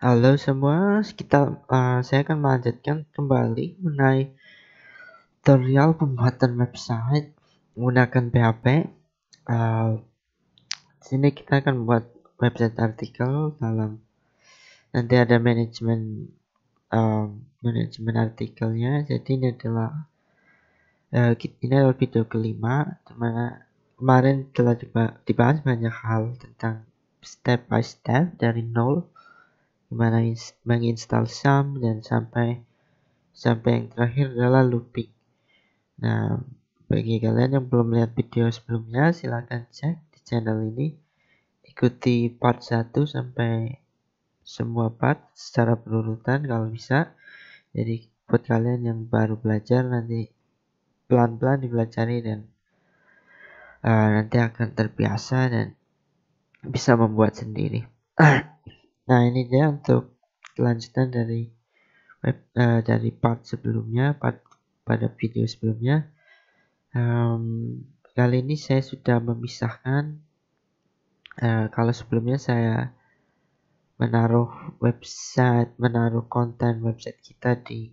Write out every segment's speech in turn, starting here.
Halo semua, saya akan melanjutkan kembali mengenai tutorial pembuatan website menggunakan PHP. Sini kita akan membuat website artikel nanti ada manajemen artikelnya. Jadi ini adalah video kelima, dimana kemarin telah dibahas banyak hal tentang step by step dari nol, gimana menginstal SAM dan sampai yang terakhir adalah looping. Nah, bagi kalian yang belum lihat video sebelumnya, silahkan cek di channel ini. Ikuti part 1 sampai semua part secara berurutan kalau bisa. Jadi buat kalian yang baru belajar, nanti pelan-pelan dipelajari dan nanti akan terbiasa dan bisa membuat sendiri. Nah, ini dia untuk kelanjutan dari part sebelumnya, pada video sebelumnya. Kali ini saya sudah memisahkan. Kalau sebelumnya saya menaruh konten website kita di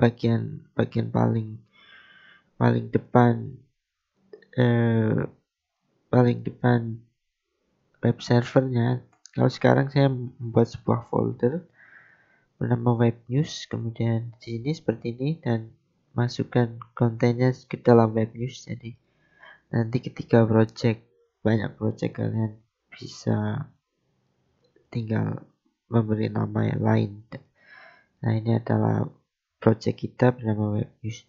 bagian paling depan web servernya. Kalau sekarang saya membuat sebuah folder bernama web news, kemudian di sini seperti ini, dan masukkan kontennya ke dalam web news. Jadi nanti ketika banyak project, kalian bisa tinggal memberi nama yang lain. Nah, ini adalah project kita bernama web news.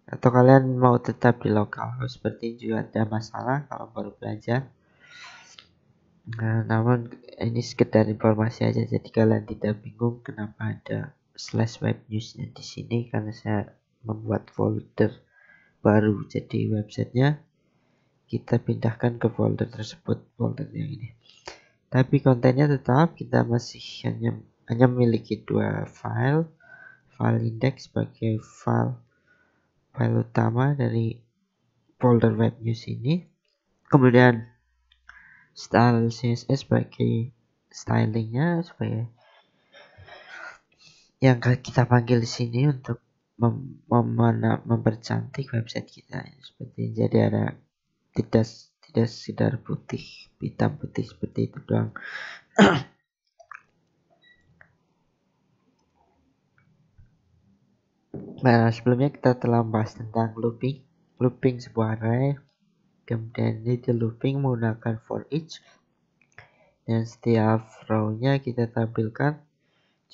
Atau kalian mau tetap di localhost seperti ini juga ada masalah kalau baru belajar. Nah, namun ini sekedar informasi aja, jadi kalian tidak bingung kenapa ada /web newsnya di sini, karena saya membuat folder baru. Jadi websitenya kita pindahkan ke folder tersebut, folder yang ini. Tapi kontennya tetap, kita masih hanya memiliki dua file index sebagai file utama dari folder web news ini. Kemudian style CSS sebagai stylingnya, sebagai yang kita panggil di sini untuk mempercantik website kita seperti ini. Jadi ada tidak sekedar hitam putih seperti itu doang. Nah, sebelumnya kita telah membahas tentang looping sebuah array. Kemudian ini looping menggunakan for each, dan setiap row-nya kita tampilkan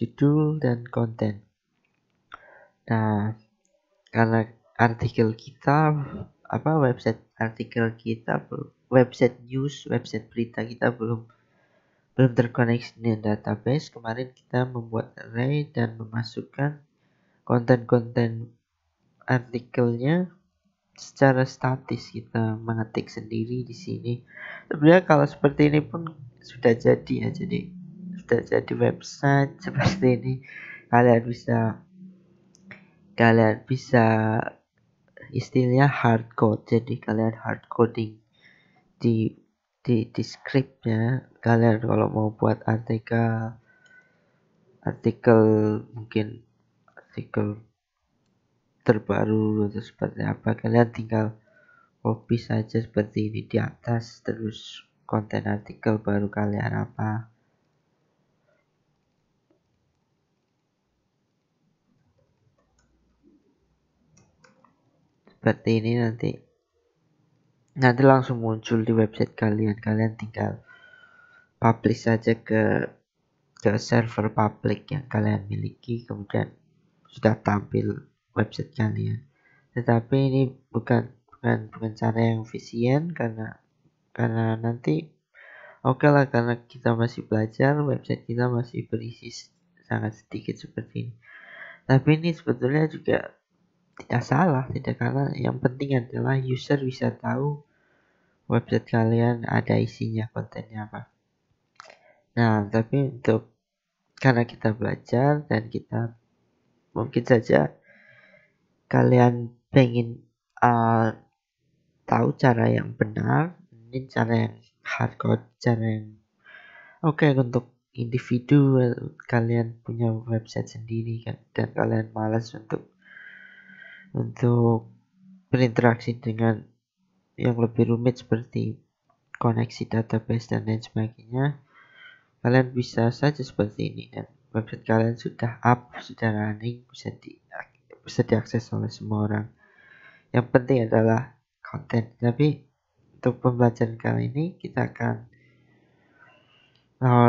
judul dan konten. Nah, karena artikel kita, website news, website berita kita belum terkoneksi dengan database, kemarin kita membuat array dan memasukkan konten-konten artikelnya secara statis. Kita mengetik sendiri di sini. Sebenarnya kalau seperti ini pun sudah jadi ya, jadi sudah jadi website seperti ini. Kalian bisa istilahnya hard code. Jadi kalian hard coding di scriptnya. Kalian kalau mau buat mungkin artikel terbaru atau seperti apa, kalian tinggal copy saja seperti ini di atas, terus konten artikel baru kalian apa. Seperti ini nanti langsung muncul di website kalian. Kalian tinggal publish saja ke server public yang kalian miliki, kemudian sudah tampil website kalian. Tetapi ini bukan cara yang efisien, karena nanti lah, karena kita masih belajar, website kita masih berisi sangat sedikit seperti ini. Tapi ini sebetulnya juga tidak salah, karena yang penting adalah user bisa tahu website kalian ada isinya, kontennya apa. Nah, tapi karena kita belajar dan kita mungkin saja kalian pengen tahu cara yang benar, ini cara yang hardcode, cara yang oke untuk individu, kalian punya website sendiri kan, dan kalian malas untuk berinteraksi dengan yang lebih rumit seperti koneksi database dan lain sebagainya, kalian bisa saja seperti ini, dan website kalian sudah sudah running, bisa diakses oleh semua orang. Yang penting adalah konten. Tapi untuk pembelajaran kali ini kita akan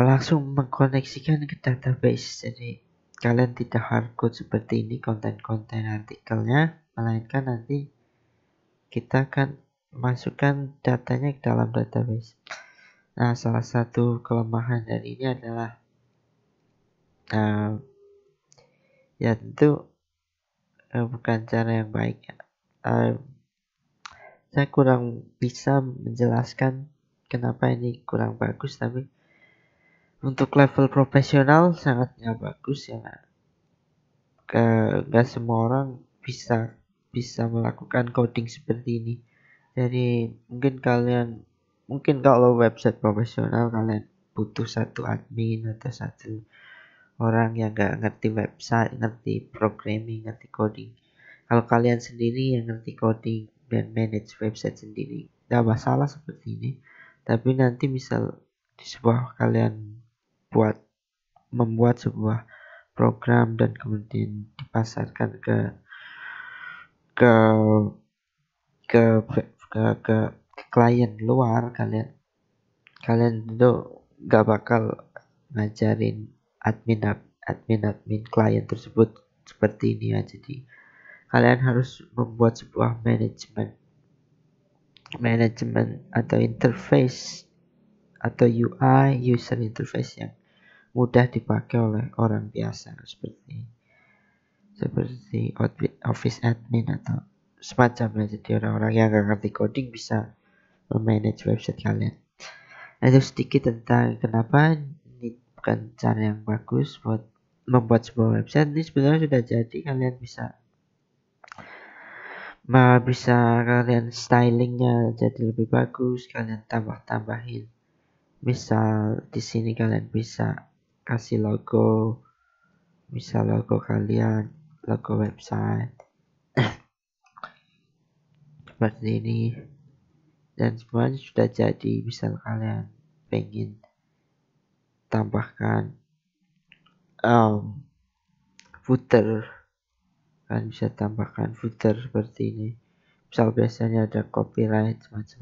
langsung mengkoneksikan ke database. Jadi kalian tidak hardcode seperti ini konten-konten artikelnya, melainkan nanti kita akan masukkan datanya ke dalam database. Nah, salah satu kelemahan dari ini adalah ya tentu bukan cara yang baik. Saya kurang bisa menjelaskan kenapa ini kurang bagus, tapi untuk level profesional sangatnya bagus ya. Gak semua orang bisa melakukan coding seperti ini. Jadi mungkin kalau website profesional kalian butuh satu admin atau satu orang yang gak ngerti website, ngerti programming, ngerti coding. Kalau kalian sendiri yang ngerti coding dan manage website sendiri, gak masalah seperti ini. Tapi nanti misal di sebuah kalian membuat sebuah program dan kemudian dipasarkan ke klien luar, kalian tentu gak bakal ngajarin admin klien tersebut seperti ini ya. Jadi kalian harus membuat sebuah manajemen atau interface atau UI, user interface yang mudah dipakai oleh orang biasa seperti office admin atau semacamnya. Jadi orang-orang yang gak ngerti coding bisa memanage website kalian. Nah, itu sedikit tentang kenapa ini bukan cara yang bagus buat membuat sebuah website. Ini sebenarnya sudah jadi, kalian bisa kalian stylingnya jadi lebih bagus, kalian tambahin. Misal di sini kalian bisa kasih logo, misal logo kalian, logo website seperti ini, dan semuanya sudah jadi. Misal kalian pengen tambahkan footer, kalian bisa tambahkan footer seperti ini. Misal biasanya ada copyright semacam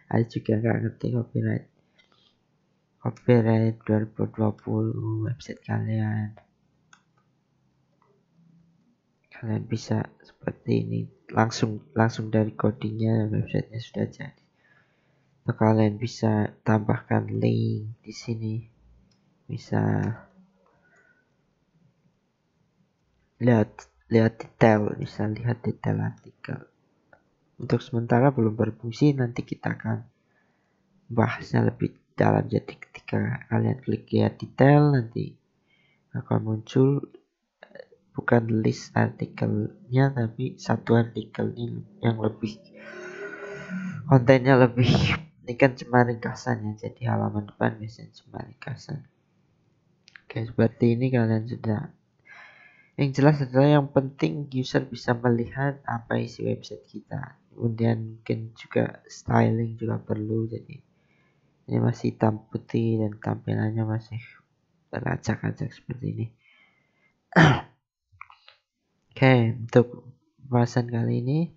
ada juga nggak ngerti copyright 2020 website kalian bisa seperti ini, langsung dari codingnya websitenya sudah jadi. Atau kalian bisa tambahkan link di sini, bisa lihat detail, bisa lihat detail artikel. Untuk sementara belum berfungsi, nanti kita akan bahasnya lebih dalam. Jadi ketika kalian klik lihat detail, nanti akan muncul bukan list artikelnya, tapi satu artikel ini yang lebih kontennya lebih. Ini kan cuma ringkasan ya, jadi halaman depan biasanya cuma ringkasan. Oke, seperti ini kalian sudah. Yang jelas adalah yang penting user bisa melihat apa isi website kita. Kemudian mungkin juga styling juga perlu. Jadi ini masih hitam putih dan tampilannya masih beracak-acak seperti ini. Oke, untuk pembahasan kali ini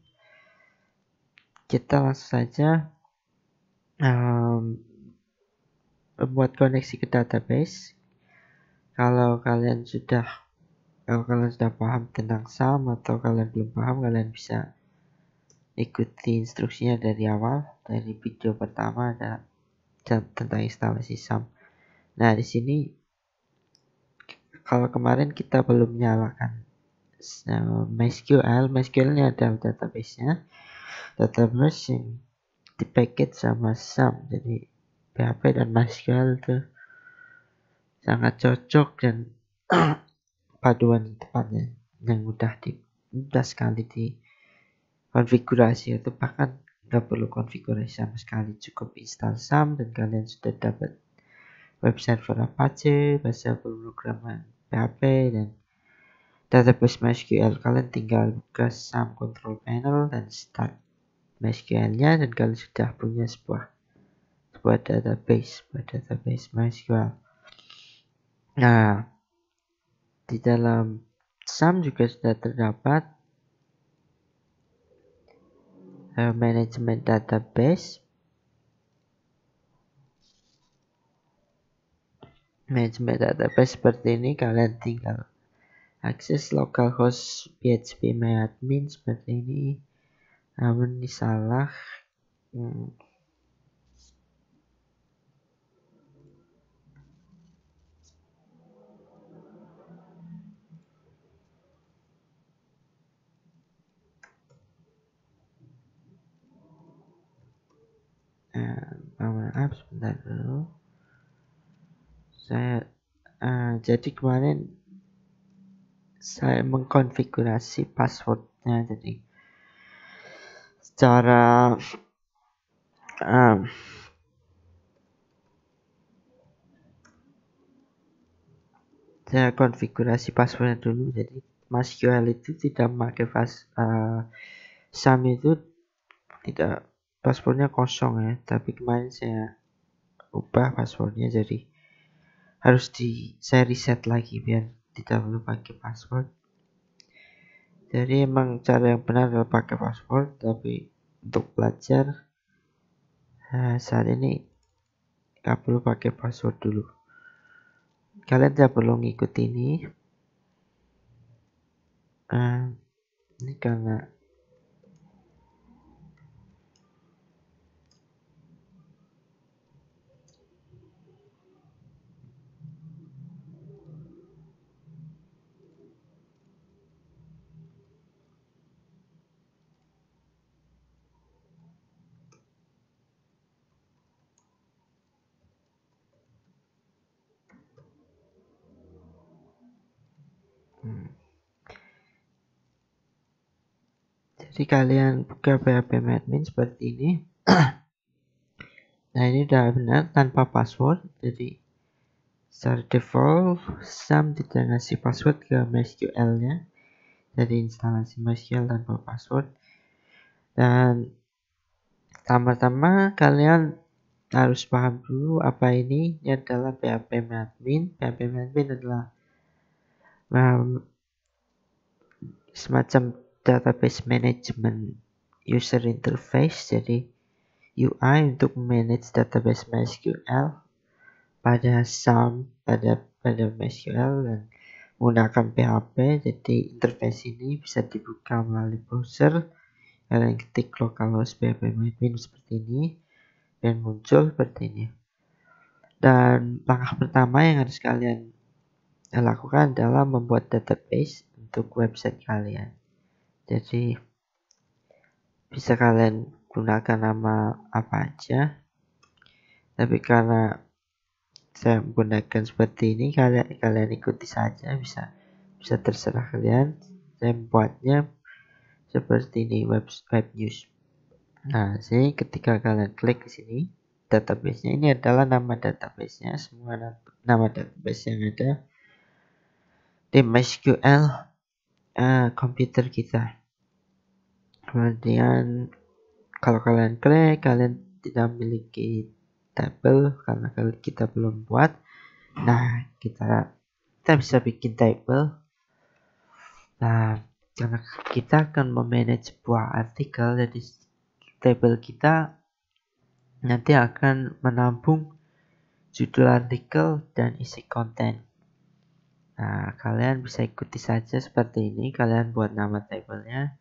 kita langsung saja membuat koneksi ke database. Kalau kalian sudah paham tentang SAM atau kalian belum paham, kalian bisa ikuti instruksinya dari awal. Dari video pertama ada tentang instalasi SAM. Nah, di sini kalau kemarin kita belum nyalakan MySQL-nya adalah database-nya. Database yang dipaket sama SAM. Jadi PHP dan MySQL itu sangat cocok dan paduan depannya yang mudah sekali di konfigurasi, itu bahkan nggak perlu konfigurasi sama sekali, cukup install SAM dan kalian sudah dapat web server Apache, bahasa pemrograman PHP, dan database MySQL. Kalian tinggal buka SAM control panel dan start MySQL-nya, dan kalian sudah punya sebuah database MySQL. Nah, di dalam SAM juga sudah terdapat manajemen database. Manajemen database seperti ini, kalian tinggal akses localhost phpMyAdmin seperti ini. Namun ini salah. Maaf, sebentar dulu. Jadi kemarin saya mengkonfigurasi passwordnya, jadi secara saya konfigurasi passwordnya dulu. Jadi MySQL itu tidak memakai SAM itu tidak, passwordnya kosong ya, tapi kemarin saya ubah passwordnya, jadi harus saya reset lagi biar tidak perlu pakai password. Jadi emang cara yang benar adalah pakai password, tapi untuk belajar saat ini nggak perlu pakai password dulu. Kalian tidak perlu ngikuti ini. Ini karena jadi kalian buka phpMyAdmin seperti ini. Nah, ini udah benar tanpa password. Jadi secara default SAM tidak ngasih password ke MySQL-nya. Jadi instalasi MySQL tanpa password. Dan pertama-tama kalian harus paham dulu apa ini. Ini adalah phpMyAdmin. phpMyAdmin adalah semacam database management user interface. Jadi UI untuk manage database MySQL pada SAM, pada MySQL, dan menggunakan PHP. Jadi interface ini bisa dibuka melalui browser. Kalian ketik localhost phpMyAdmin seperti ini dan muncul seperti ini. Dan langkah pertama yang harus kalian lakukan adalah membuat database untuk website kalian. Jadi bisa kalian gunakan nama apa aja, tapi karena saya menggunakan seperti ini, kalian ikuti saja, bisa terserah kalian. Saya membuatnya seperti ini, web news. Nah, sini ketika kalian klik di sini, database-nya ini adalah nama database-nya, semua nama database yang ada di MySQL komputer kita. Kemudian kalau kalian klik, kalian tidak memiliki table karena kita belum buat. Nah, kita bisa bikin table. Nah, karena kita akan memanage sebuah artikel, jadi table kita nanti akan menampung judul artikel dan isi konten. Nah, kalian bisa ikuti saja seperti ini. Kalian buat nama tablenya,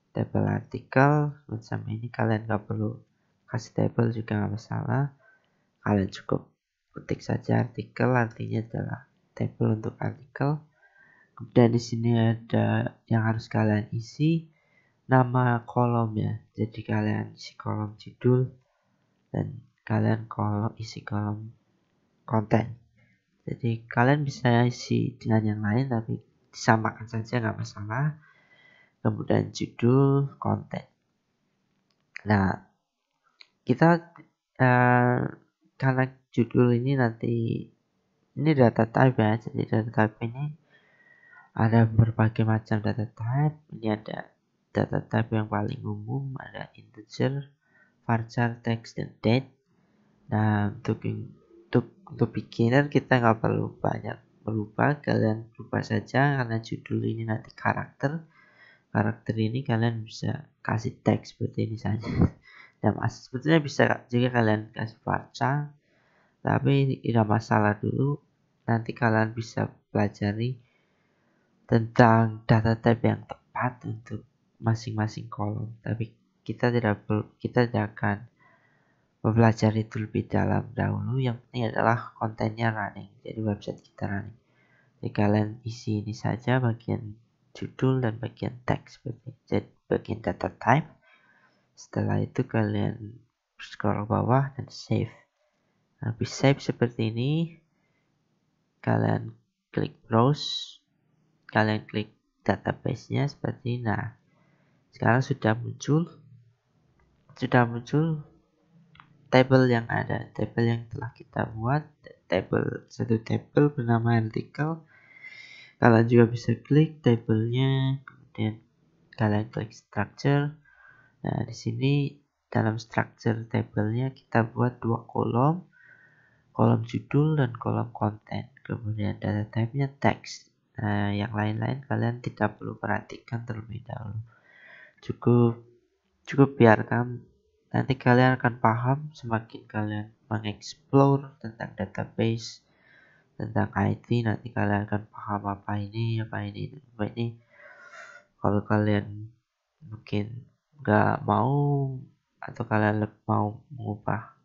table artikel macam ini. Kalian nggak perlu kasih table juga nggak masalah. Kalian cukup ketik saja artikel, artinya adalah table untuk artikel. Kemudian di sini ada yang harus kalian isi, nama kolomnya. Jadi kalian isi kolom judul dan kalian isi kolom konten. Jadi kalian bisa isi dengan yang lain, tapi disamakan saja nggak masalah. Kemudian judul, konten. Nah, kita karena judul ini nanti ini data type ya. Jadi data type ini ada berbagai macam data type. Ini ada data type yang paling umum, ada integer, varchar, text, dan date. Nah, untuk beginner kita nggak perlu banyak berubah, kalian ubah saja karena judul ini nanti karakter ini kalian bisa kasih teks seperti ini saja. Dan sebetulnya bisa juga kalian kasih varchar, tapi tidak masalah dulu. Nanti kalian bisa pelajari tentang data type yang tepat untuk masing-masing kolom. Tapi kita tidak akan mempelajari itu lebih dalam dahulu. Yang penting adalah kontennya running, jadi website kita running. Jadi kalian isi ini saja bagian judul dan bagian teks, jadi bagian data type. Setelah itu kalian scroll bawah dan save. Habis save seperti ini, kalian klik browse, kalian klik database-nya seperti ini. Nah, sekarang sudah muncul tabel yang telah kita buat. Satu tabel bernama artikel. Kalian juga bisa klik tabelnya, kemudian kalian klik structure. Nah, di sini dalam structure tabelnya kita buat dua kolom judul dan kolom konten. Kemudian data type-nya text. Nah, yang lain-lain kalian tidak perlu perhatikan terlebih dahulu. Cukup biarkan, nanti kalian akan paham semakin kalian mengeksplor tentang database, tentang IT. Nanti kalian akan paham apa ini. Kalau kalian mungkin nggak mau atau kalian mau mengubah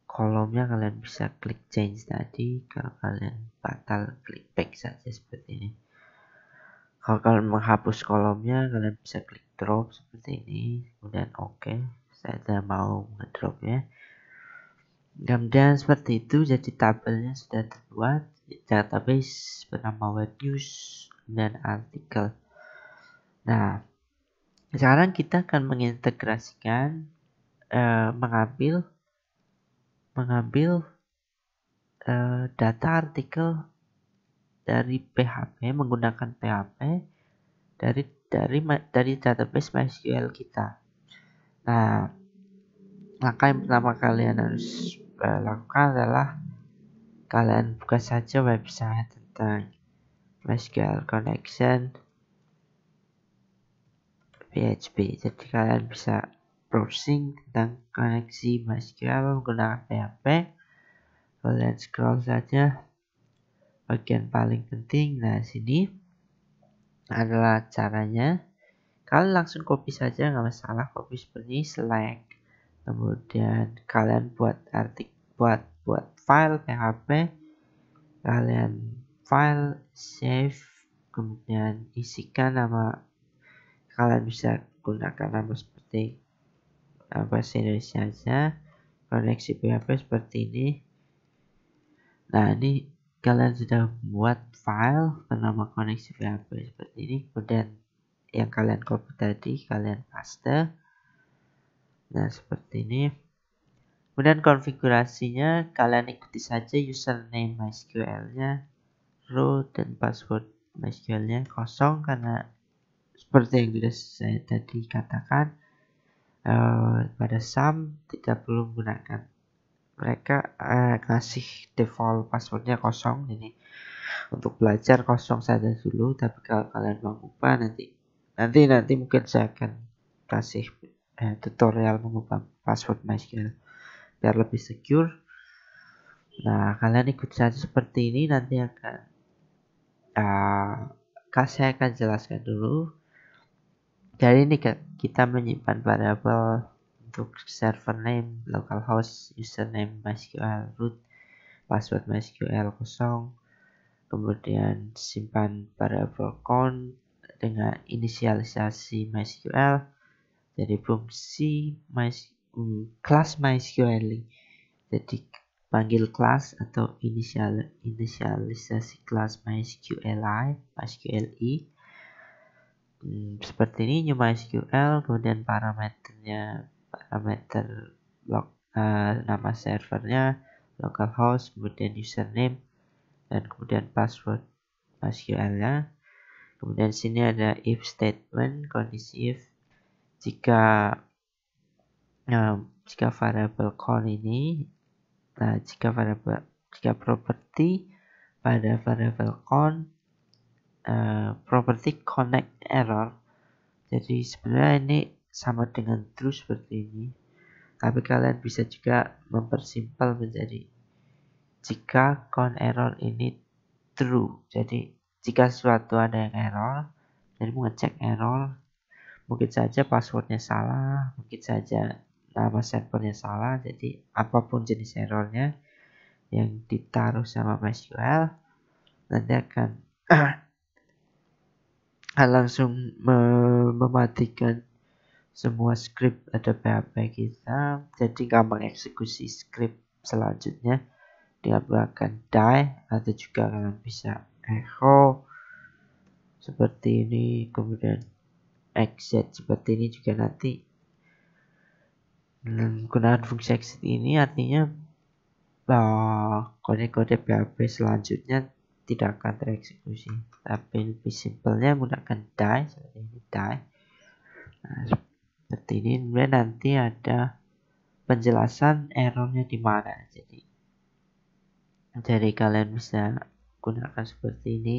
kolomnya, kalian bisa klik change tadi. Kalau kalian batal, klik back saja seperti ini. Kalau kalian menghapus kolomnya, kalian bisa klik drop seperti ini, kemudian oke. Saya tidak mau ngedropnya. Kemudian seperti itu, jadi tabelnya sudah terbuat. Database bernama web news dan artikel. Nah, sekarang kita akan mengintegrasikan, mengambil data artikel dari PHP menggunakan PHP dari database MySQL kita. Nah, langkah yang pertama kalian harus lakukan adalah kalian buka saja website tentang MySQL connection PHP. Jadi kalian bisa browsing tentang koneksi MySQL menggunakan PHP. Kalian scroll saja bagian paling penting. Nah, sini adalah caranya. Kalian langsung copy saja, nggak masalah. Copy seperti ini, select. Kemudian kalian buat file PHP. Kalian file, save, kemudian isikan nama. Kalian bisa gunakan nama seperti bahasa Indonesia saja. Koneksi PHP seperti ini. Nah, ini kalian sudah buat file bernama koneksi PHP seperti ini. Kemudian yang kalian copy tadi kalian paste. Nah, seperti ini. Kemudian konfigurasinya kalian ikuti saja, username MySQL-nya, root dan password MySQL-nya kosong karena seperti yang sudah saya tadi katakan, pada SAM tidak perlu menggunakan, mereka kasih default passwordnya kosong. Jadi untuk belajar kosong saja dulu, tapi kalau kalian mau ubah nanti mungkin saya akan kasih tutorial mengubah password MySQL biar lebih secure. Nah, kalian ikut saja seperti ini. Nanti saya akan jelaskan dulu. Jadi ini kita menyimpan variabel untuk server name, localhost, username MySQL, root, password MySQL kosong. Kemudian simpan variabel count dengan inisialisasi MySQL. Jadi fungsi kelas MySQL. Jadi panggil kelas atau inisialisasi kelas MySQLi. Seperti ini, new MySQL. Kemudian parameter nama servernya, localhost, kemudian username, dan kemudian password MySQL-nya. Kemudian sini ada if statement, kondisi if jika variable count ini, jika property pada variable count property connect error. Jadi sebenarnya ini sama dengan true seperti ini. Tapi kalian bisa juga mempersimpel menjadi jika count error ini true. Jadi jika sesuatu ada yang error, jadi mengecek error, mungkin saja passwordnya salah, mungkin saja nama servernya salah. Jadi apapun jenis errornya yang ditaruh sama MySQL nanti akan langsung mematikan semua script ada PHP kita. Jadi gampang eksekusi script selanjutnya dengan menggunakan die, atau juga kalian bisa echo seperti ini, kemudian exit seperti ini juga nanti. Menggunakan fungsi exit ini artinya kode-kode PHP selanjutnya tidak akan tereksekusi. Tapi lebih simpelnya menggunakan die seperti ini, die. Nah, seperti ini. Kemudian nanti ada penjelasan errornya di mana. Jadi kalian bisa gunakan seperti ini,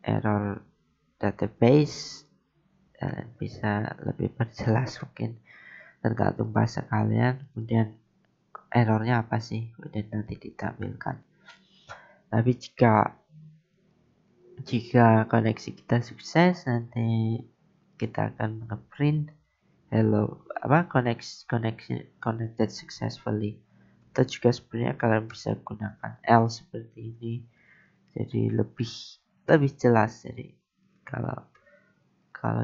error database. Kalian bisa lebih perjelas mungkin tergantung bahasa kalian. Kemudian errornya apa sih, kemudian nanti ditampilkan. Tapi jika koneksi kita sukses, nanti kita akan ngeprint hello connected successfully. Atau juga sebenarnya kalian bisa gunakan L seperti ini, jadi lebih jelas. Jadi kalau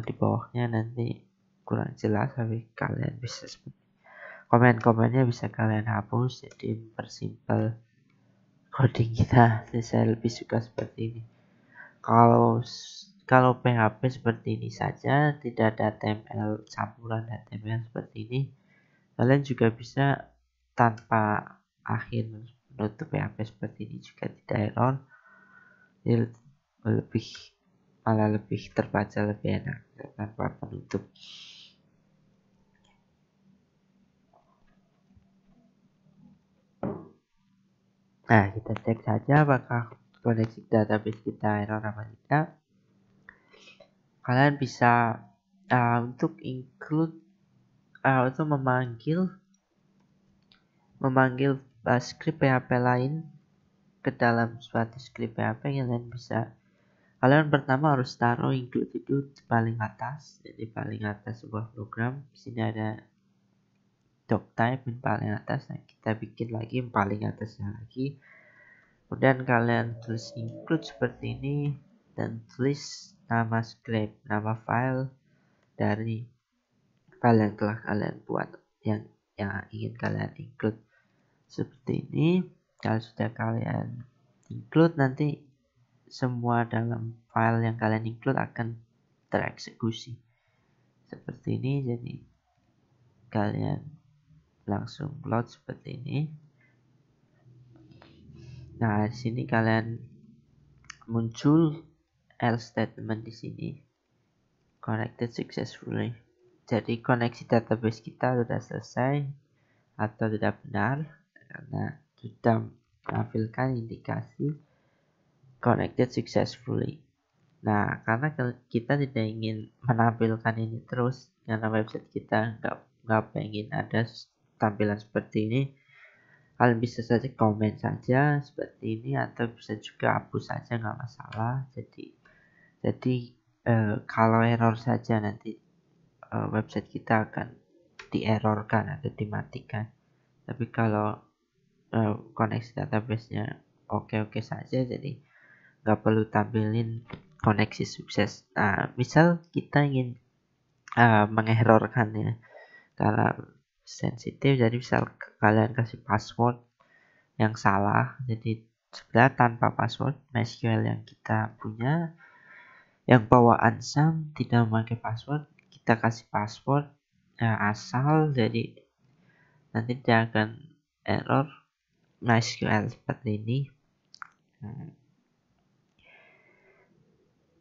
di bawahnya nanti kurang jelas, tapi kalian bisa komen-komennya bisa kalian hapus, jadi mempersimpel coding kita. Saya lebih suka seperti ini. Kalau PHP seperti ini saja, tidak ada HTML, campuran HTML seperti ini, kalian juga bisa tanpa akhir menutup PHP seperti ini juga tidak error. Jadi malah lebih terbaca lebih enak tanpa penutup. Nah, kita cek saja apakah koneksi database kita error apa tidak. Kalian bisa untuk include untuk memanggil script PHP lain ke dalam suatu script PHP. Kalian pertama harus taruh include itu di paling atas. Jadi paling atas sebuah program. Di sini ada doctype yang paling atas. Nah, kita bikin lagi yang paling atasnya lagi. Kemudian kalian tulis include seperti ini dan tulis nama script, nama file dari file yang telah kalian buat yang ingin kalian include seperti ini. Kalau sudah kalian include, nanti semua dalam file yang kalian include akan tereksekusi seperti ini. Jadi kalian langsung load seperti ini. Nah, di sini kalian muncul else statement di sini, connected successfully. Jadi koneksi database kita sudah selesai atau tidak benar karena sudah menampilkan indikasi connected successfully. Nah, karena kita tidak ingin menampilkan ini terus, karena website kita nggak pengen ada tampilan seperti ini, kalian bisa saja komen saja seperti ini, atau bisa juga hapus saja, nggak masalah. Jadi kalau error saja nanti website kita akan di-errorkan atau dimatikan. Tapi kalau koneksi database-nya oke saja, jadi nggak perlu tampilin koneksi sukses. Nah, misal kita ingin mengerrorkan ya, karena sensitif, jadi misal kalian kasih password yang salah. Jadi sebenarnya tanpa password MySQL yang kita punya, yang bawaan SAM tidak memakai password, kita kasih password asal, jadi nanti dia akan error MySQL seperti ini.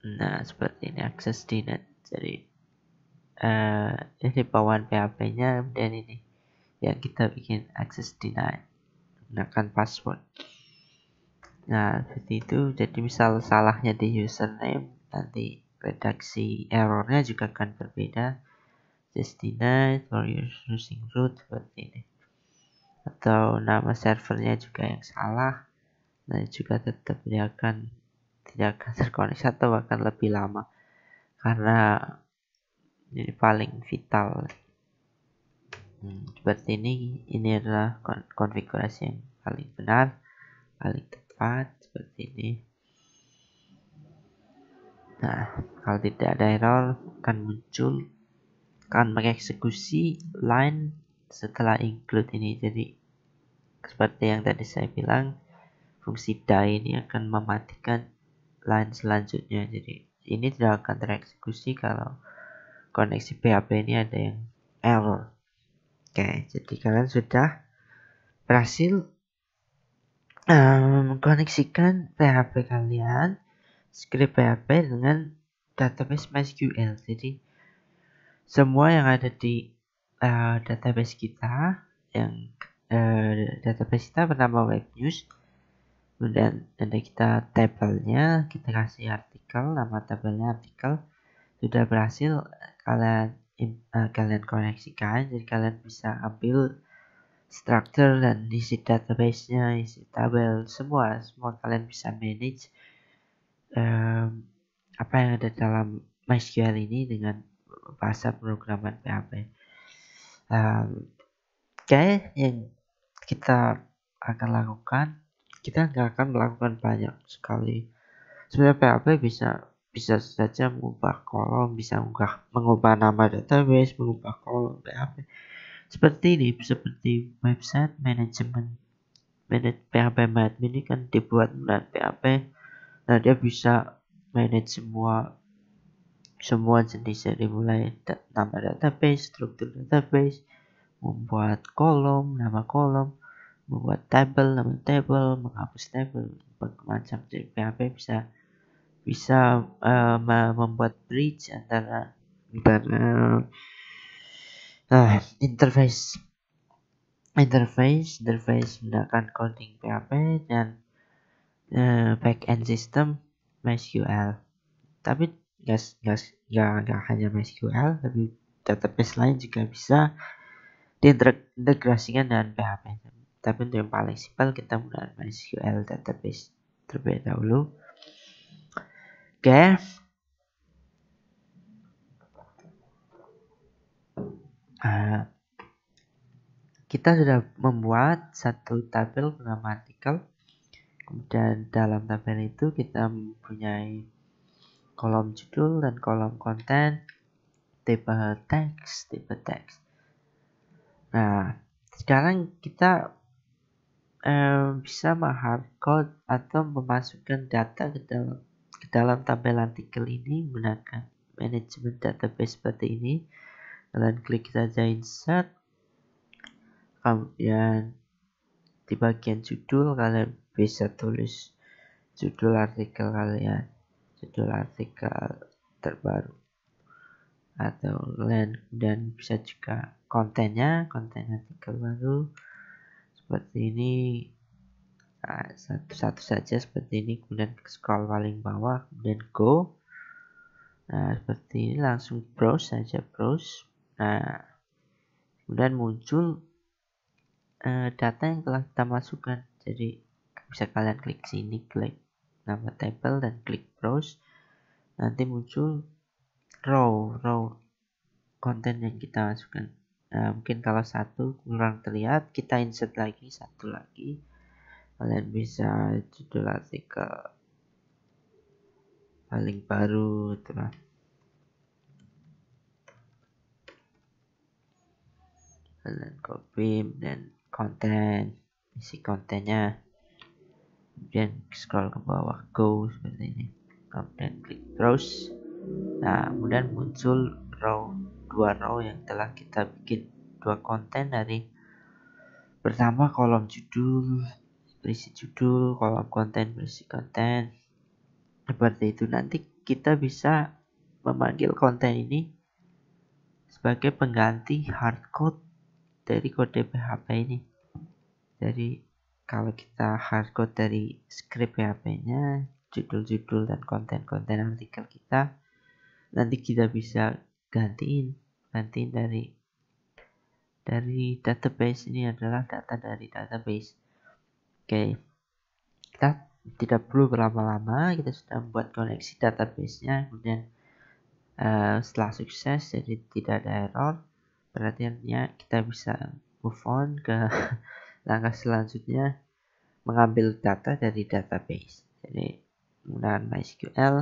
Nah, seperti ini akses DNet. Jadi ini bawaan PHP-nya, dan ini yang kita bikin akses denied menggunakan password. Nah, seperti itu. Jadi misal salahnya di username, nanti redaksi errornya juga akan berbeda. Just denied for using root seperti ini. Atau nama servernya juga yang salah, nah juga tetap tidak akan terkoneksi atau bahkan lebih lama, karena ini paling vital. Seperti ini adalah konfigurasi yang paling benar, paling tepat seperti ini. Nah, kalau tidak ada error akan muncul, akan mengeksekusi line setelah include ini. Jadi seperti yang tadi saya bilang, fungsi die ini akan mematikan line selanjutnya. Jadi ini tidak akan tereksekusi kalau koneksi PHP ini ada yang error. Oke, jadi kalian sudah berhasil mengkoneksikan PHP kalian, script PHP dengan database MySQL. Jadi semua yang ada di database kita, yang database kita bernama WebNews, kemudian ada kita tabelnya, kita kasih artikel, nama tabelnya artikel, sudah berhasil kalian koneksikan. Jadi kalian bisa ambil struktur dan isi database-nya, isi tabel, semua kalian bisa manage apa yang ada dalam MySQL ini dengan bahasa pemrograman PHP. Yang kita akan lakukan, kita nggak akan melakukan banyak sekali. Sebenarnya PHP bisa saja mengubah kolom, bisa mengubah nama database, mengubah kolom PHP. Seperti ini, seperti website management. PHP admin ini kan dibuat dengan PHP. Nah, dia bisa manage semua jenis, dari mulai nama database, struktur database, membuat kolom, nama kolom, membuat tabel, nama tabel, menghapus tabel, macam. Jadi PHP bisa membuat bridge antara interface menggunakan coding PHP dan backend system MySQL. Tapi nggak hanya MySQL, tapi database lain juga bisa diintegrasikan dengan PHP. Tapi untuk yang paling simpel, kita menggunakan MySQL database terlebih dahulu. Oke. Kita sudah membuat satu tabel bernama artikel. Kemudian dalam tabel itu kita mempunyai kolom judul dan kolom konten, tipe teks. Nah, sekarang kita bisa menghardcode atau memasukkan data ke dalam tabel artikel ini menggunakan manajemen database seperti ini. Kalian klik saja insert, kemudian di bagian judul kalian bisa tulis judul artikel kalian, judul artikel terbaru, atau dan bisa juga konten artikel baru seperti ini. Nah, satu-satu saja seperti ini, kemudian scroll paling bawah, kemudian go. Nah, seperti ini, langsung browse saja, browse. Nah, kemudian muncul data yang telah kita masukkan. Jadi bisa kalian klik sini, klik nama tabel dan klik browse. Nanti muncul row konten yang kita masukkan. Nah, mungkin kalau satu kurang terlihat, kita insert lagi satu lagi. Kalian bisa judul artikel paling baru, itulah. Kalian copy dan konten, isi kontennya, kemudian scroll ke bawah, go seperti ini, kemudian klik browse. Nah, kemudian muncul dua row yang telah kita bikin, dua konten. Dari pertama kolom judul, berisi judul, kolom konten berisi konten. Seperti itu. Nanti kita bisa memanggil konten ini sebagai pengganti hardcode dari kode PHP ini. Jadi kalau kita hardcode dari script PHP-nya, judul-judul dan konten-konten artikel kita, nanti kita bisa gantiin dari database. Ini adalah data dari database. Oke, kita tidak perlu berlama-lama, kita sudah membuat koneksi database-nya, kemudian setelah sukses jadi tidak ada error, berarti artinya kita bisa move on ke langkah selanjutnya, mengambil data dari database. Jadi menggunakan MySQL,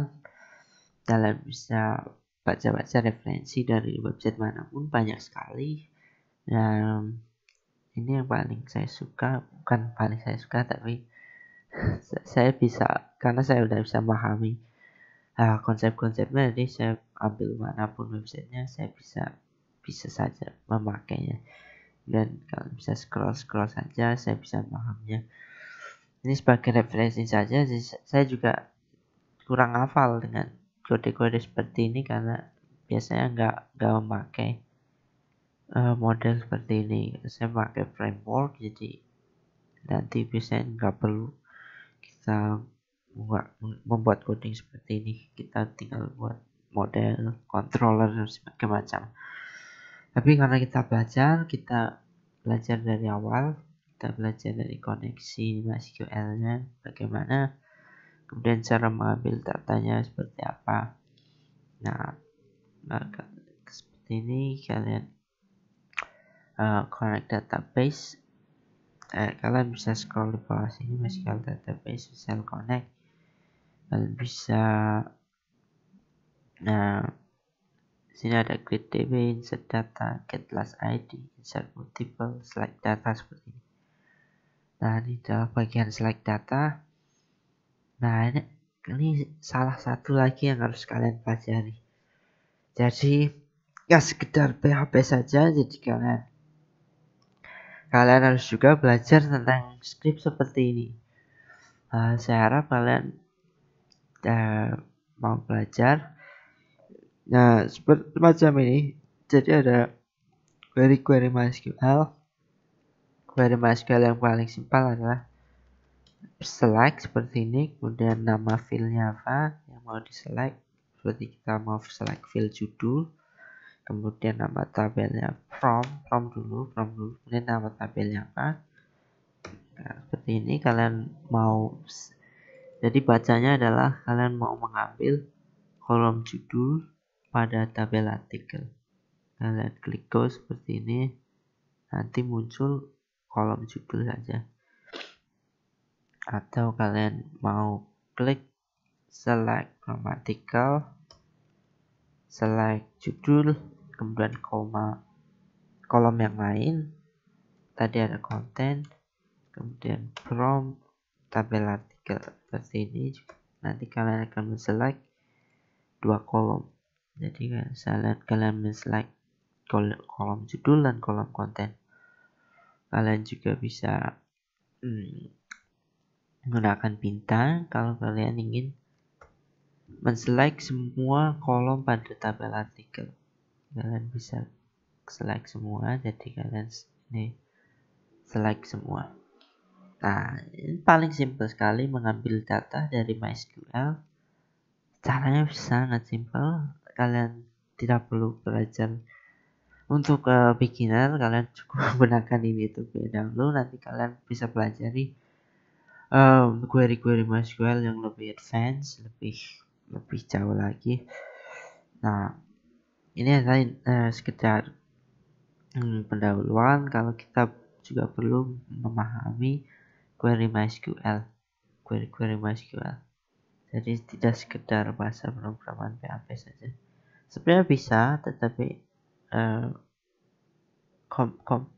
kalian bisa baca-baca referensi dari website manapun, banyak sekali. Dan ini yang paling saya suka, bukan paling saya suka, tapi saya bisa, karena saya udah bisa memahami konsep-konsepnya, jadi saya ambil manapun websitenya, saya bisa saja memakainya. Dan kalau bisa scroll saja, saya bisa memahaminya. Ini sebagai referensi saja. Saya juga kurang hafal dengan kode-kode seperti ini karena biasanya nggak memakai model seperti ini. Saya pakai framework, jadi nanti biasanya nggak perlu kita membuat coding seperti ini. Kita tinggal buat model, controller, dan sebagainya macam. Tapi karena kita belajar dari awal, kita belajar dari koneksi MySQL-nya bagaimana, kemudian cara mengambil datanya seperti apa. Nah, seperti ini kalian connect database. Kalian bisa scroll di bawah sini, MySQL database, shell connect. Kalian bisa sini ada create DB, insert data, get last ID, insert multiple, select data seperti ini. Nah, ini adalah bagian select data. Nah, ini salah satu lagi yang harus kalian pelajari. Jadi, nggak sekedar PHP saja, jadi kalian harus juga belajar tentang script seperti ini. Saya harap kalian mau belajar. Nah, seperti macam ini. Jadi ada query MySQL. Query MySQL yang paling simpel adalah select seperti ini, kemudian nama filenya apa yang mau diselect. Seperti kita mau select file judul, kemudian nama tabelnya from dulu, kemudian nama tabelnya apa. Nah, seperti ini kalian mau, jadi bacanya adalah kalian mau mengambil kolom judul pada tabel artikel. Kalian klik go seperti ini, nanti muncul kolom judul saja. Atau kalian mau klik select from article, select judul, kemudian kolom yang lain. Tadi ada konten, kemudian from tabel artikel seperti ini. Nanti kalian akan select dua kolom. Jadi kalian select kolom judul dan kolom konten. Kalian juga bisa menggunakan bintang kalau kalian ingin men-select semua kolom pada tabel artikel. Kalian bisa select semua, jadi kalian ini select semua. Nah, ini paling simpel sekali mengambil data dari MySQL. Caranya sangat simpel. Kalian tidak perlu belajar untuk beginner. Kalian cukup menggunakan ini terlebih dahulu. Nanti kalian bisa pelajari query MySQL yang lebih advance, lebih jauh lagi. Nah, ini adalah sekedar pendahuluan. Kalau kita juga perlu memahami query MySQL. Jadi tidak sekedar bahasa pemrograman PHP saja. Sebenarnya bisa, tetapi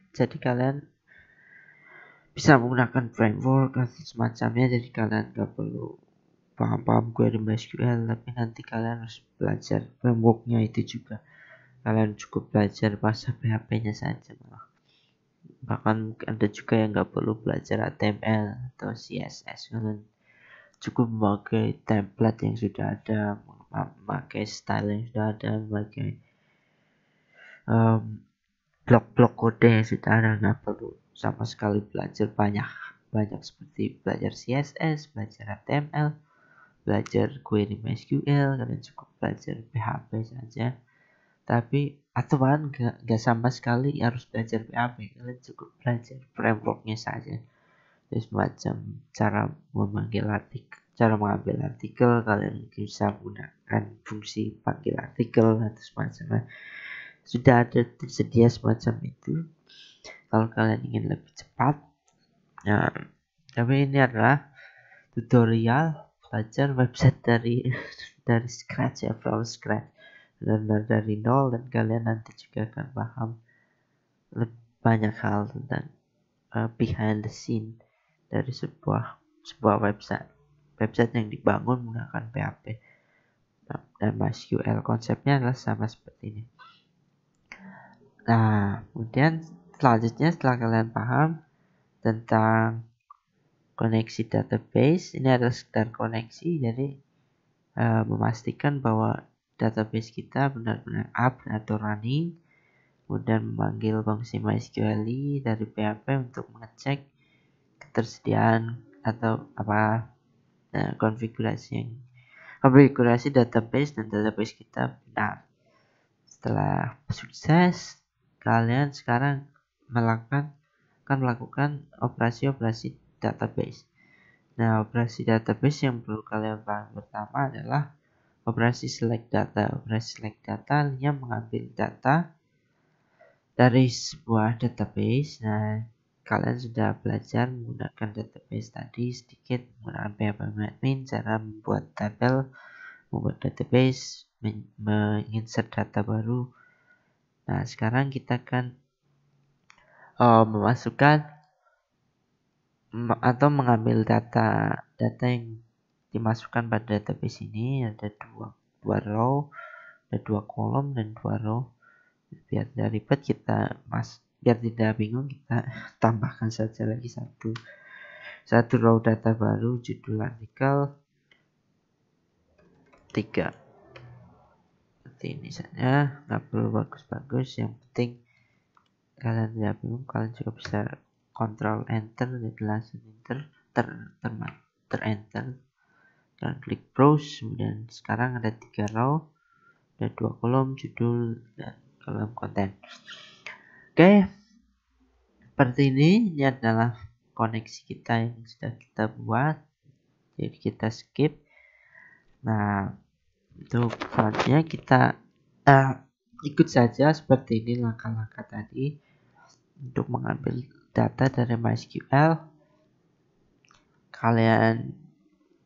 jadi kalian bisa menggunakan framework dan semacamnya. Jadi kalian gak perlu paham query MySQL, tapi nanti kalian harus belajar frameworknya itu juga. Kalian cukup belajar bahasa PHP-nya saja malah. Bahkan ada juga yang nggak perlu belajar HTML atau CSS, kalian cukup memakai template yang sudah ada, memakai style yang sudah ada, memakai blok-blok kode yang sudah ada, nggak perlu sama sekali belajar banyak seperti belajar CSS, belajar HTML, belajar query MySQL. Kalian cukup belajar PHP saja, tapi atau bahkan nggak sama sekali harus belajar PHP, kalian cukup belajar frameworknya saja. Terus macam cara mengambil artikel, kalian bisa menggunakan fungsi panggil artikel atau semacamnya. Sudah ada tersedia semacam itu kalau kalian ingin lebih cepat. Nah, tapi ini adalah tutorial belajar website dari scratch ya, from scratch, benar dari nol, dan kalian nanti juga akan paham banyak hal tentang behind the scene dari sebuah website yang dibangun menggunakan PHP dan MySQL. Konsepnya adalah sama seperti ini. Nah, kemudian selanjutnya setelah kalian paham tentang koneksi database, ini adalah sekedar koneksi, jadi memastikan bahwa database kita benar-benar up atau running, kemudian memanggil fungsi MySQL dari PHP untuk mengecek ketersediaan atau konfigurasi database dan database kita benar. Setelah sukses, kalian sekarang akan melakukan operasi-operasi database. Nah, operasi database yang perlu kalian paham pertama adalah operasi select data. Operasi select data artinya mengambil data dari sebuah database. Nah, kalian sudah belajar menggunakan database tadi sedikit, menggunakan PHP admin, cara membuat tabel, membuat database, menginsert data baru. Nah, sekarang kita akan memasukkan atau mengambil data yang dimasukkan pada database ini. Ada dua row, ada 2 kolom dan 2 row. Biar tidak ribet biar tidak bingung, kita tambahkan saja lagi satu row data baru, judul artikel 3 seperti ini saja, nggak perlu bagus-bagus, yang penting kalian tidak bingung. Kalian juga bisa Ctrl Enter, jadi langsung enter dan klik browse. Kemudian sekarang ada 3 row, ada 2 kolom, judul dan kolom konten. Oke, seperti ini adalah koneksi kita yang sudah kita buat, jadi kita skip. Nah, untuk selanjutnya kita ikut saja seperti ini langkah-langkah tadi untuk mengambil data dari MySQL. Kalian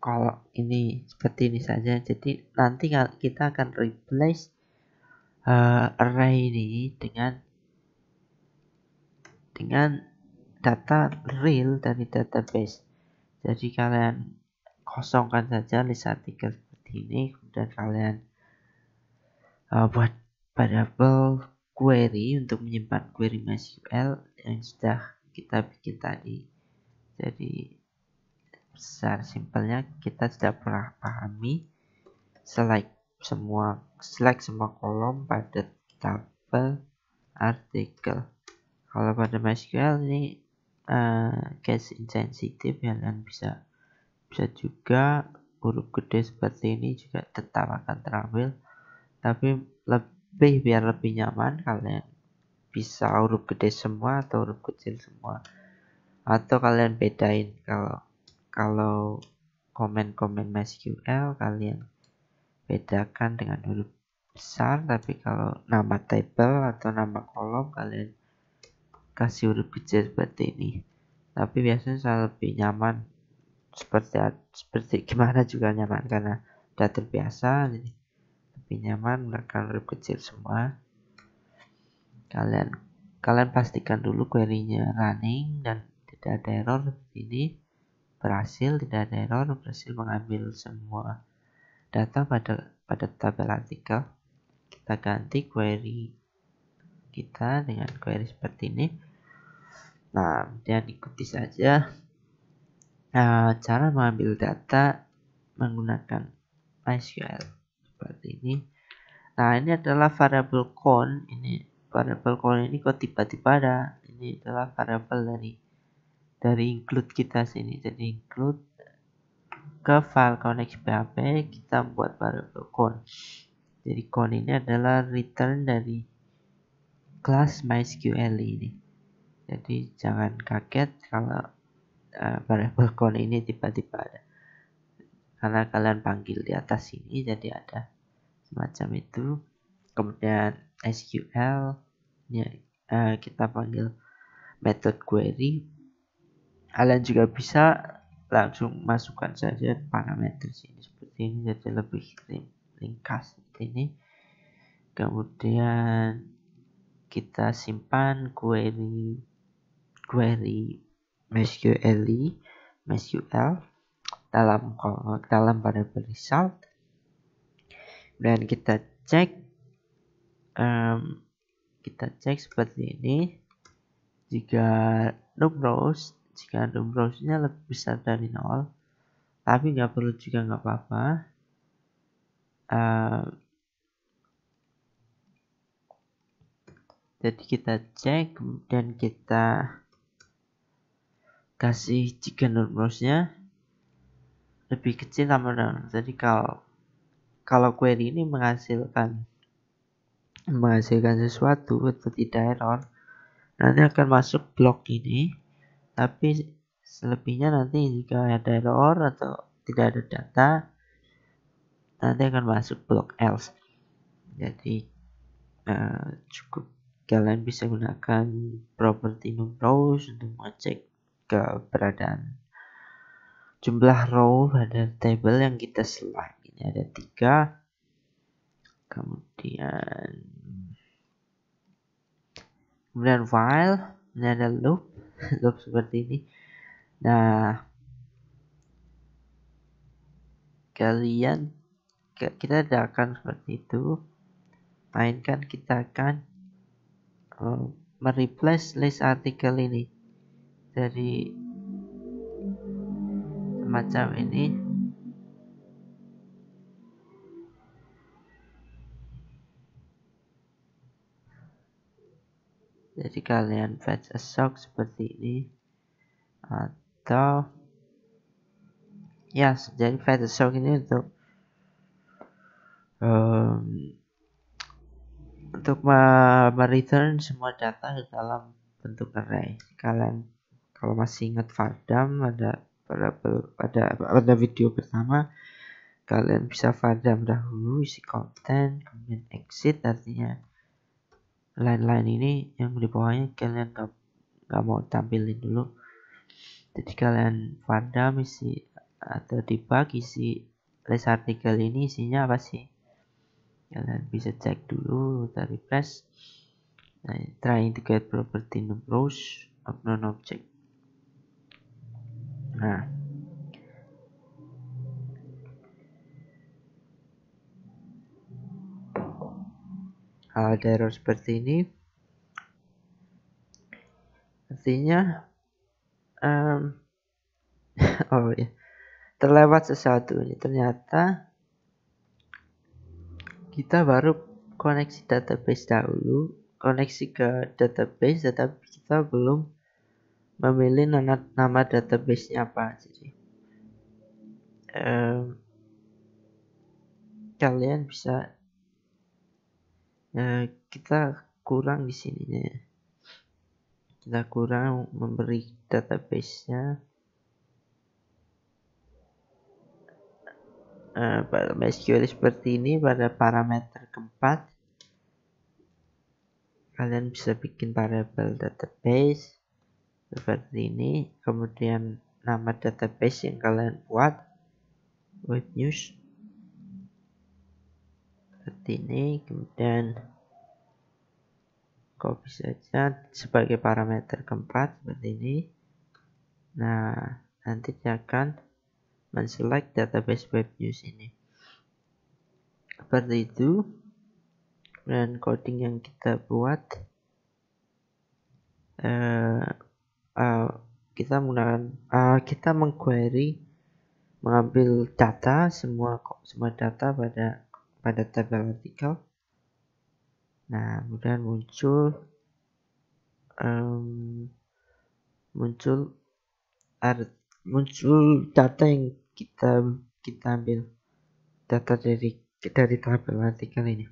kalau ini seperti ini saja, jadi nanti kita akan replace array ini dengan data real dari database. Jadi kalian kosongkan saja list artikel seperti ini, kemudian kalian buat variable query untuk menyimpan query MySQL yang sudah kita bikin tadi. Jadi secara simpelnya kita sudah pernah pahami select semua kolom pada tabel artikel. Kalau pada MySQL ini case insensitive, kalian bisa juga huruf gede seperti ini juga tetap akan terambil, tapi biar lebih nyaman kalian bisa huruf gede semua atau huruf kecil semua, atau kalian bedain kalau komen-komen MySQL kalian bedakan dengan huruf besar, tapi kalau nama table atau nama kolom kalian kasih huruf kecil seperti ini. Tapi biasanya saya lebih nyaman seperti gimana juga nyaman, karena udah terbiasa, jadi lebih nyaman menggunakan huruf kecil semua. Kalian pastikan dulu query-nya running dan tidak ada error seperti ini. Tidak ada error, berhasil mengambil semua data pada tabel artikel. Kita ganti query kita dengan query seperti ini. Nah, kemudian ikuti saja cara mengambil data menggunakan MySQL seperti ini. Nah, ini adalah variabel count. Ini variabel count ini kok tiba-tiba ada. Ini adalah variabel dari include kita sini. Jadi include ke file connect.php kita buat variabel count. Jadi count ini adalah return dari kelas MySQL ini. Jadi jangan kaget kalau variabel count ini tiba-tiba ada. Karena kalian panggil di atas sini, jadi ada semacam itu. Kemudian SQL ini kita panggil method query. Kalian juga bisa langsung masukkan saja parameter sini seperti ini, jadi lebih ringkas seperti ini. Kemudian kita simpan query MySQL dalam variabel result, dan kita cek seperti ini. Jika num rows-nya lebih besar dari 0, tapi nggak perlu juga, nggak apa-apa. Jadi kita cek, kemudian kita kasih jika num rows-nya lebih kecil sama 0. Jadi kalau query ini menghasilkan sesuatu atau tidak error, nanti akan masuk blok ini. Tapi selebihnya nanti jika ada error atau tidak ada data, nanti akan masuk blok else. Jadi cukup kalian bisa gunakan property num rows untuk mengecek keberadaan jumlah row pada table yang kita select. Ini ada 3. Kemudian while, ini ada loop seperti ini. Nah, kita tidak akan seperti itu, mainkan kita akan mereplace list artikel ini dari semacam ini. Jadi kalian fetch a sock seperti ini, atau jadi fetch a sock ini untuk mereturn semua data ke dalam bentuk array. Kalian kalau masih ingat Vardam, pada video pertama, kalian bisa Vardam dahulu isi konten, kemudian exit, artinya line-line ini yang di bawahnya kalian nggak mau tampilin dulu. Jadi kalian Vardam isi atau debug isi list artikel ini isinya apa sih? Kalian bisa cek dulu dari refresh. Trying to get property num rows of non-object. Nah, kalau ada error seperti ini, artinya terlewat sesuatu. Ini ternyata kita baru koneksi database dahulu, koneksi ke database, tetapi kita belum memilih nama database-nya apa. Jadi kalian bisa kita kurang di sininya. Kita kurang memberi database-nya pada MySQL seperti ini. Pada parameter keempat, kalian bisa bikin variabel database seperti ini. Kemudian nama database yang kalian buat, web news seperti ini. Kemudian copy saja sebagai parameter keempat seperti ini. Nah, nanti dia akan men-select database web news ini seperti itu. Dan coding yang kita buat kita menggunakan kita mengquery, mengambil data semua data pada tabel artikel. Nah, kemudian muncul data yang kita ambil, data dari tabel artikel ini.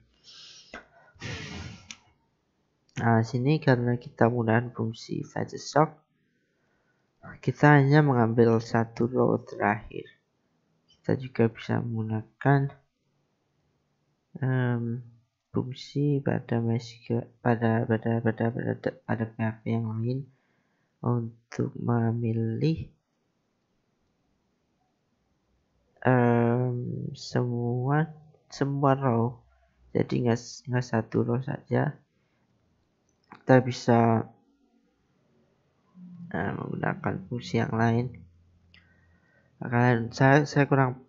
Nah, sini karena kita menggunakan fungsi fetch stock, kita hanya mengambil satu row terakhir. Kita juga bisa menggunakan fungsi pada PHP yang lain untuk memilih semua row. Jadi nggak satu row saja. Kita bisa menggunakan fungsi yang lain. Kalian saya kurang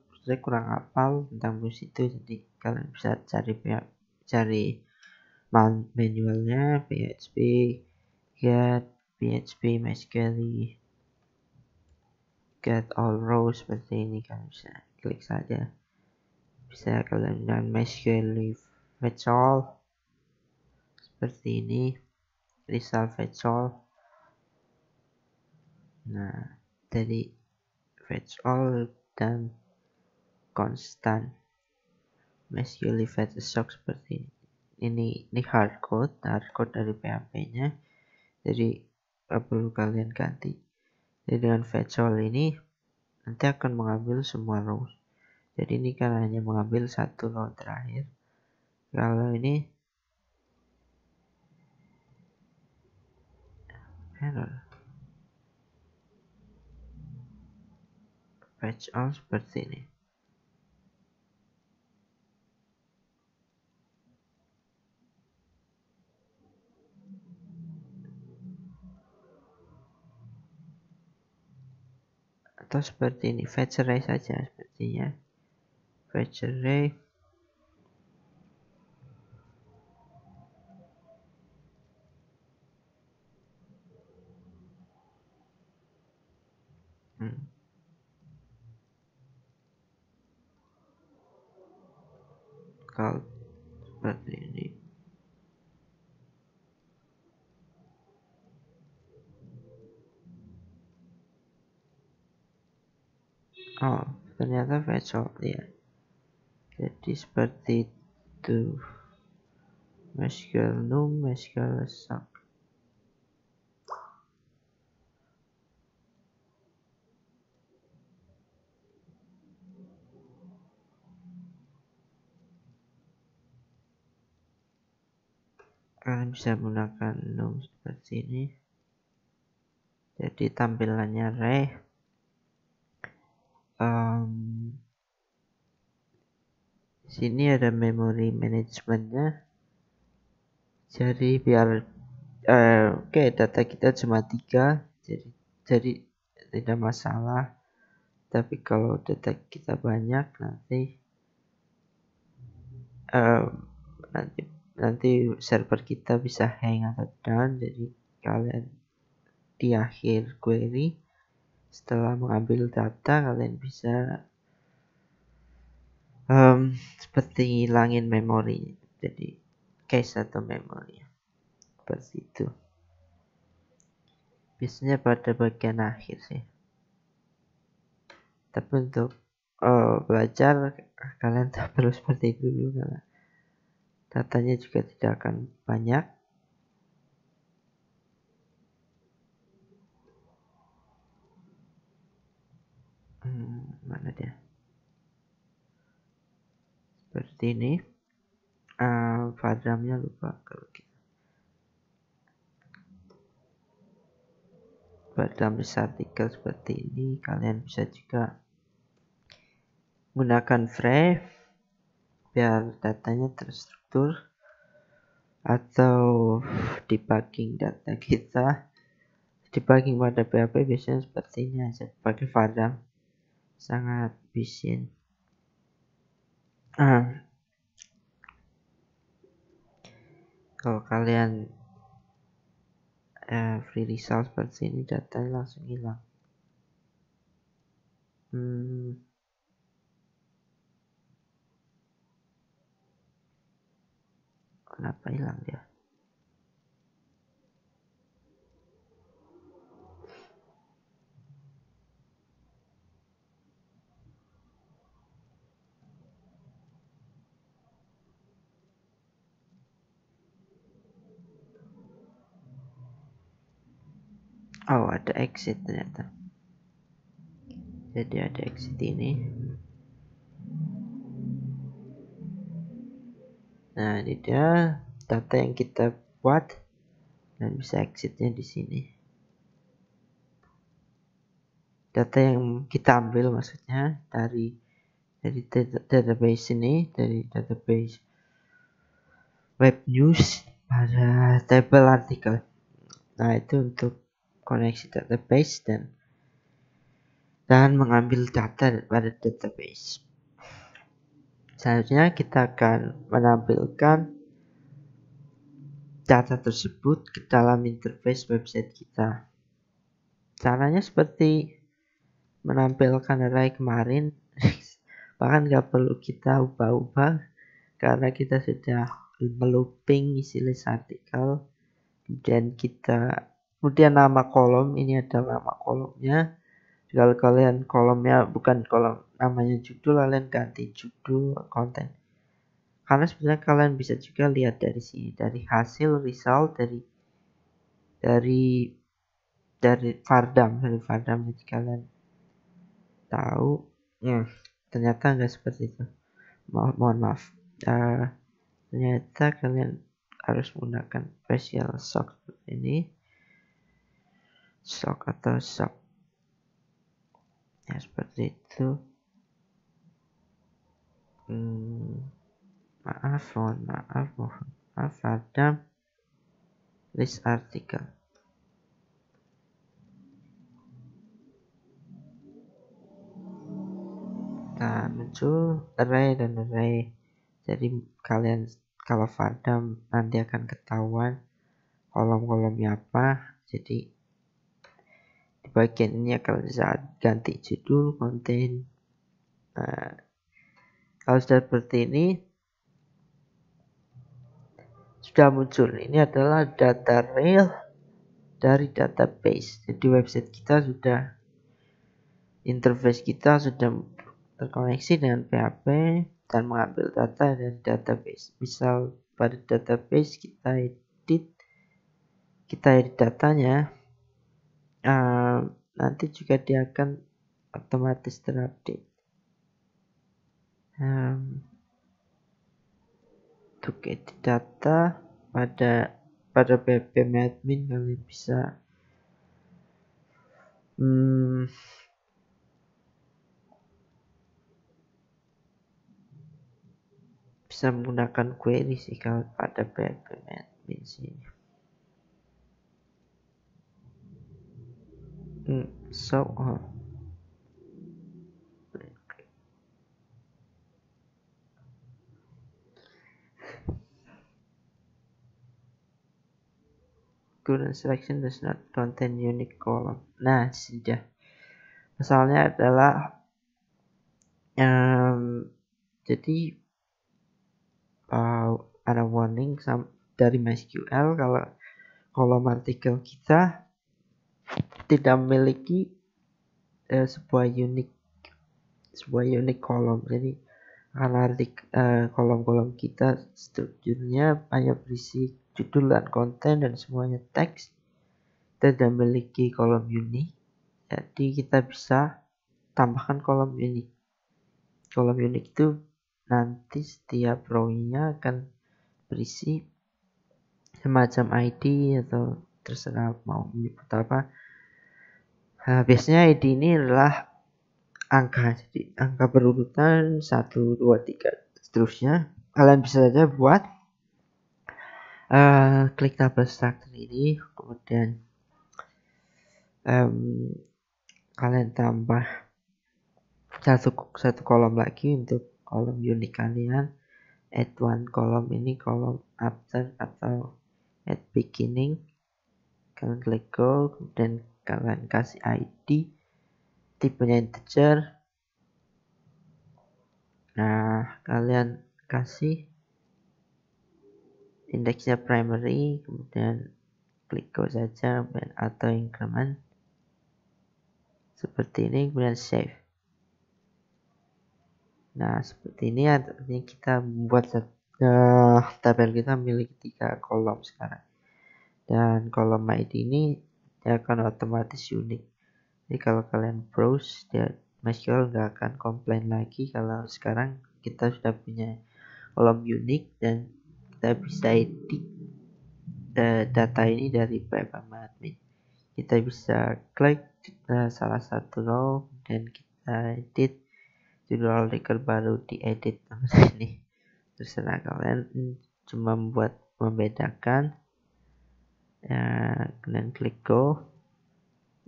hafal tentang fungsi itu, jadi kalian bisa cari manualnya, PHP get PHP MySQL get all rows seperti ini. Kalian bisa klik saja, bisa kalian dengan MySQL fetch all seperti ini, result fetch all. Nah, dari fetch all dan constant MySQL fetch stock seperti ini. Ini hardcode dari PHP-nya, jadi perlu kalian ganti. Jadi dengan fetch all ini nanti akan mengambil semua row. Jadi ini kan hanya mengambil satu row terakhir. Kalau ini error fetch all seperti ini. Atau seperti ini, fetch array saja sepertinya. Fetch array kalau seperti ini. Oh, ternyata fetch all ya. Jadi seperti itu. MySQL num, MySQL sock. Kalian bisa menggunakan num seperti ini. Jadi tampilannya array. Sini ada memory managementnya. Jadi biar data kita cuma 3, jadi tidak masalah. Tapi kalau data kita banyak nanti server kita bisa hang atau down. Jadi kalian di akhir query setelah mengambil data, kalian bisa seperti ngilangin memori, jadi cache atau memori seperti itu. Biasanya pada bagian akhir sih. Tapi untuk belajar kalian tak perlu seperti itu dulu, karena datanya juga tidak akan banyak. Mana dia? Seperti ini. Padamnya lupa kalau gitu. Pada artikel seperti ini, kalian bisa juga menggunakan Free biar datanya terstruktur, atau debugging data kita. Debugging pada PHP biasanya seperti ini aja, pakai Padam, sangat efisien. Kalau kalian free result seperti ini, datanya langsung hilang. Kenapa hilang dia? Oh, ada exit ternyata. Jadi ada exit ini. Nah, ini dia data yang kita buat dan bisa exitnya di sini. Data yang kita ambil maksudnya dari database ini, dari database web news pada tabel artikel. Nah, itu untuk koneksi database dan mengambil data pada database. Selanjutnya kita akan menampilkan data tersebut ke dalam interface website kita. Caranya seperti menampilkan array kemarin, bahkan nggak perlu kita ubah-ubah karena kita sudah melooping isi list artikel. Kemudian nama kolom, ini adalah nama kolomnya. Kalau kalian kolomnya bukan kolom namanya judul, kalian ganti judul konten. Karena sebenarnya kalian bisa juga lihat dari sini, dari hasil result dari Vardam, jadi kalian tahu. Ternyata nggak seperti itu. Mohon maaf. Ternyata kalian harus menggunakan facial shock seperti ini. Shock atau shock. Ya seperti itu. Mohon maaf, Vardam list artikel. Nah, muncul array dan array. Jadi kalian kalau Vardam nanti akan ketahuan kolom-kolomnya apa. Jadi di bagian ini akan bisa ganti judul, konten. Nah, kalau sudah seperti ini sudah muncul. Ini adalah data real dari database. Jadi website kita sudah, interface kita sudah terkoneksi dengan PHP dan mengambil data dari database. Misal pada database kita edit datanya, nanti juga dia akan otomatis terupdate. Untuk edit data pada PHP admin kalian bisa menggunakan query sih kalau pada PHP admin sini. Current selection does not contain unique column. Nah, sudah. Masalahnya adalah jadi ada warning dari MySQL kalau kolom artikel kita tidak memiliki sebuah unique kolom. Jadi karena kolom-kolom kita strukturnya hanya berisi judul dan konten dan semuanya teks, tidak memiliki kolom unik. Jadi kita bisa tambahkan kolom unik. Kolom unik itu nanti setiap row-nya akan berisi semacam ID atau terserah mau menyebut apa. Biasanya ID ini adalah angka, jadi angka berurutan 1, 2, 3 seterusnya. Kalian bisa saja buat klik tabel structure ini, kemudian kalian tambah satu kolom lagi untuk kolom unik kalian. Add one kolom ini kolom after atau at beginning. kalian klik go, kemudian kalian kasih ID, tipenya integer. Nah, kalian kasih indeksnya primary, kemudian klik go saja, kemudian auto increment seperti ini, kemudian save. Nah, seperti ini artinya kita membuat tabel kita memiliki 3 kolom sekarang. Dan kolom ID ini dia akan otomatis unik. Jadi kalau kalian browse, dia MySQL nggak akan komplain lagi kalau sekarang kita sudah punya kolom unik dan kita bisa edit data ini dari PPMadmin. Kita bisa klik salah satu row dan kita edit judul artikel baru diedit ini. Terserah kalian, cuma membedakan. Kemudian klik go.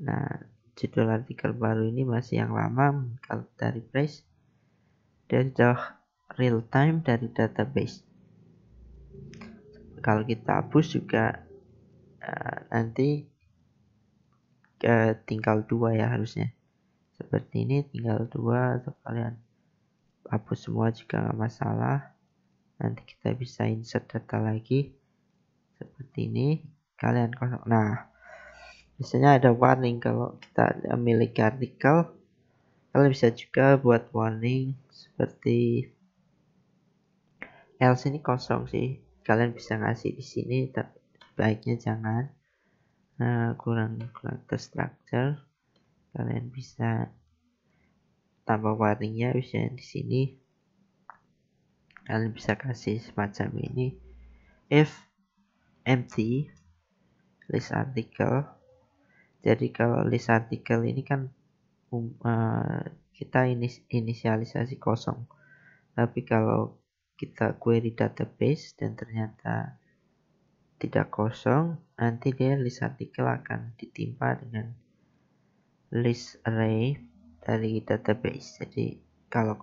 Nah, judul artikel baru ini masih yang lama. Kalau kita refresh, dia sudah real time dari database. Kalau kita hapus juga nanti tinggal 2 ya harusnya. Seperti ini tinggal 2, atau kalian hapus semua juga nggak masalah. Nanti kita bisa insert data lagi seperti ini. Kalian kosong. Nah, biasanya ada warning kalau kita memiliki artikel. Kalian bisa juga buat warning seperti else ini kosong sih. Kalian bisa ngasih di sini, tapi baiknya jangan. Kurang terstruktur. Kalian bisa tambah warningnya, bisa di sini. Kalian bisa kasih semacam ini. If empty list article. Jadi kalau list artikel ini kan kita inisialisasi kosong. Tapi kalau kita query database dan ternyata tidak kosong, nanti dia list artikel akan ditimpa dengan list array dari database. Jadi kalau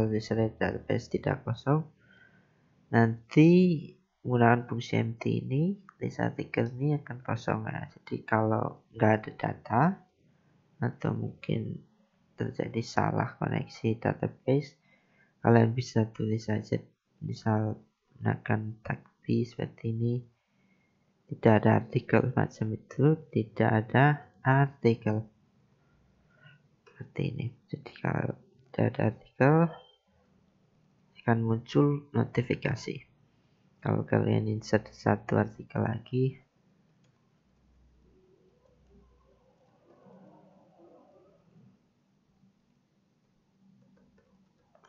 list array database tidak kosong, nanti menggunakan fungsi empty ini, list artikel ini akan kosong ya. Jadi kalau nggak ada data atau mungkin terjadi salah koneksi database, kalian bisa tulis saja, misal menggunakan tag B seperti ini, tidak ada artikel macam itu, tidak ada artikel seperti ini. Jadi kalau tidak ada artikel akan muncul notifikasi. Kalau kalian insert satu artikel lagi,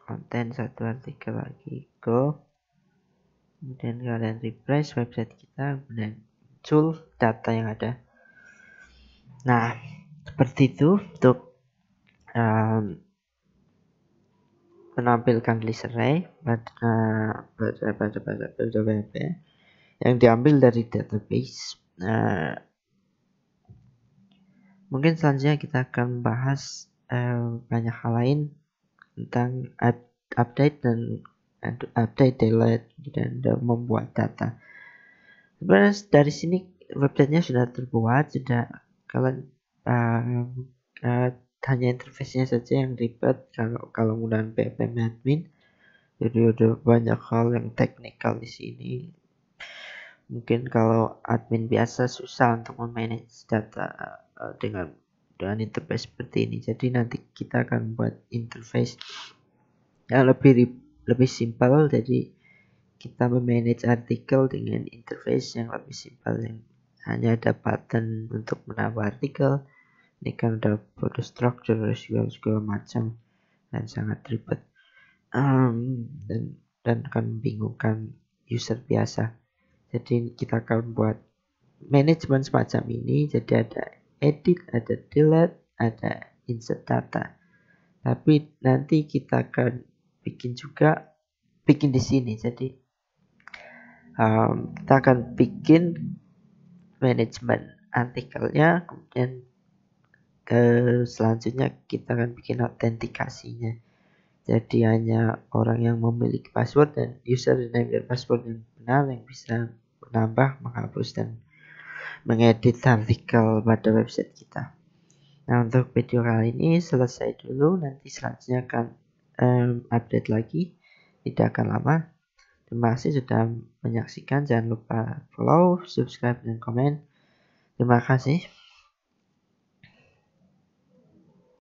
konten satu artikel lagi, go, kemudian kalian refresh website kita, kemudian muncul data yang ada. Nah, seperti itu untuk menampilkan list array pada web yang diambil dari database. Mungkin selanjutnya kita akan bahas banyak hal lain tentang update dan delete dan membuat data. Sebenarnya dari sini websitenya sudah terbuat, sudah kalian hanya interface-nya saja yang ribet kalau menggunakan PPMadmin. Jadi ada banyak hal yang teknikal di sini. Mungkin kalau admin biasa susah untuk memanage data dengan interface seperti ini. Jadi nanti kita akan buat interface yang lebih simpel. Jadi kita memanage artikel dengan interface yang lebih simpel, yang hanya ada button untuk menambah artikel. Ini kan ada photo structure segala macam dan sangat ribet dan akan membingungkan user biasa. Jadi kita akan buat manajemen semacam ini. Jadi ada edit, ada delete, ada insert data. Tapi nanti kita akan bikin di sini. Jadi kita akan bikin manajemen artikelnya, kemudian selanjutnya kita akan bikin autentikasinya. Jadi hanya orang yang memiliki password dan username dan password yang benar yang bisa menambah, menghapus dan mengedit artikel pada website kita. Nah, untuk video kali ini selesai dulu, nanti selanjutnya akan update lagi, tidak akan lama. Terima kasih sudah menyaksikan, jangan lupa follow, subscribe, dan komen. Terima kasih.